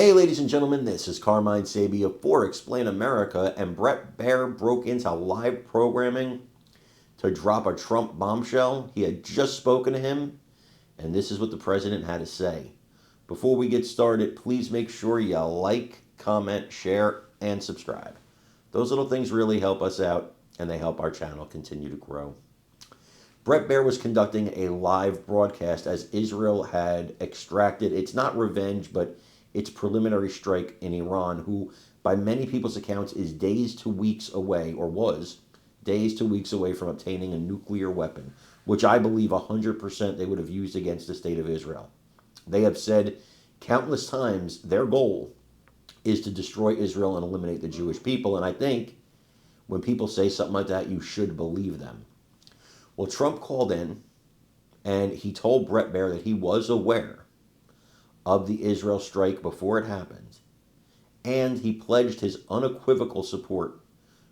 Hey, ladies and gentlemen, this is Carmine Sabia for Explain America, and Bret Baier broke into live programming to drop a Trump bombshell. He had just spoken to him, and this is what the president had to say. Before we get started, please make sure you like, comment, share, and subscribe. Those little things really help us out, and they help our channel continue to grow. Bret Baier was conducting a live broadcast as Israel had extracted, it's not revenge, but its preliminary strike in Iran, who, by many people's accounts, is days to weeks away, or was days to weeks away from obtaining a nuclear weapon, which I believe 100% they would have used against the state of Israel. They have said countless times their goal is to destroy Israel and eliminate the Jewish people, and I think when people say something like that, you should believe them. Well, Trump called in, and he told Bret Baier that he was aware of the Israel strike before it happened, and he pledged his unequivocal support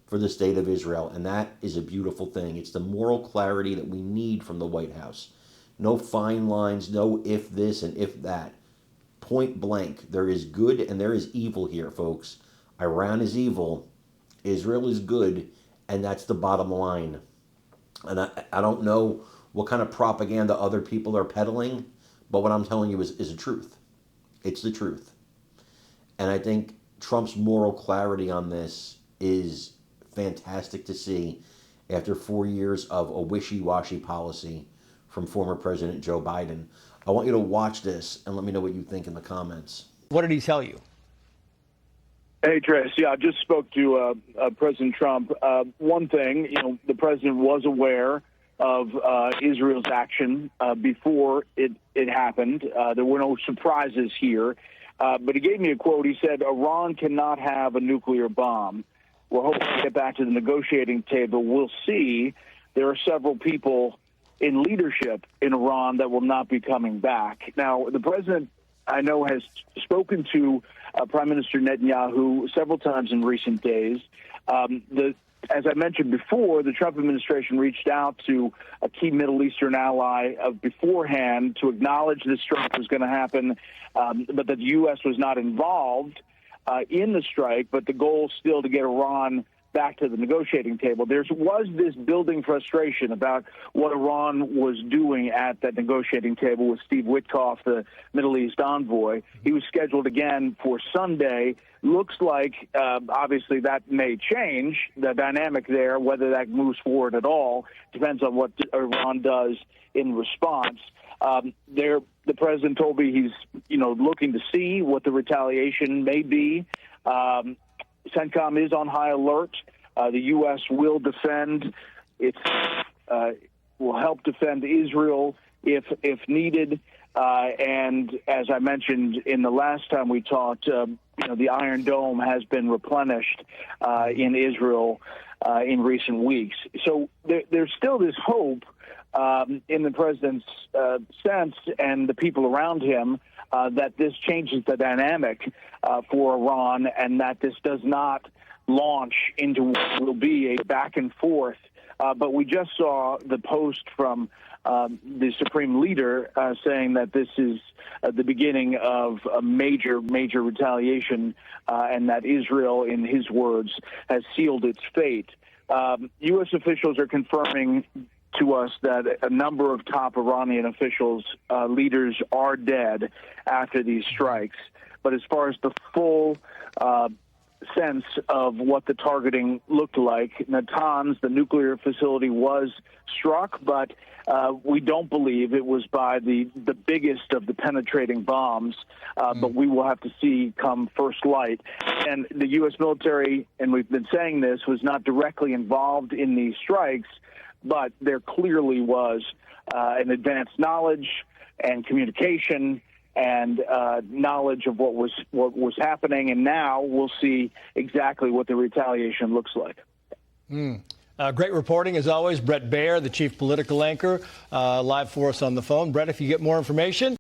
for the state of Israel, and that is a beautiful thing. It's the moral clarity that we need from the White House. No fine lines, no if this and if that. Point blank, there is good and there is evil here, folks. Iran is evil, Israel is good, and that's the bottom line. And I don't know what kind of propaganda other people are peddling, but what I'm telling you is the truth. It's the truth. And I think Trump's moral clarity on this is fantastic to see after 4 years of a wishy-washy policy from former President Joe Biden. I want you to watch this and let me know what you think in the comments. What did he tell you? Hey, Trace. Yeah, I just spoke to President Trump. One thing, the president was aware of Israel's action before it happened. There were no surprises here. But he gave me a quote. He said, Iran cannot have a nuclear bomb. We're hoping to get back to the negotiating table. We'll see. There are several people in leadership in Iran that will not be coming back. Now, the president, I know, has spoken to Prime Minister Netanyahu several times in recent days. As I mentioned before, the Trump administration reached out to a key Middle Eastern ally beforehand to acknowledge this strike was going to happen, but that the U.S. was not involved in the strike, but the goal still to get Iran back to the negotiating table. There was this building frustration about what Iran was doing at that negotiating table with Steve Witkoff, the Middle East envoy. He was scheduled again for Sunday. Looks like, obviously, that may change the dynamic there. Whether that moves forward at all depends on what Iran does in response. The president told me he's, looking to see what the retaliation may be. CENTCOM is on high alert. The U.S. will defend will help defend Israel if needed. And as I mentioned in the last time we talked, the Iron Dome has been replenished in Israel in recent weeks. So there's still this hope in the president's sense and the people around him that this changes the dynamic for Iran and that this does not launch into what will be a back and forth. But we just saw the post from the supreme leader saying that this is the beginning of a major, major retaliation and that Israel, in his words, has sealed its fate. U.S. officials are confirming to us that a number of top Iranian officials, leaders, are dead after these strikes. But as far as the full sense of what the targeting looked like, Natanz, the nuclear facility, was struck, but we don't believe it was by the biggest of the penetrating bombs, but we will have to see come first light. And the U.S. military, and we've been saying this, was not directly involved in these strikes, but there clearly was an advanced knowledge and communication and knowledge of what was happening, and now we'll see exactly what the retaliation looks like. Great reporting, as always. Bret Baier, the chief political anchor, live for us on the phone. Bret, if you get more information,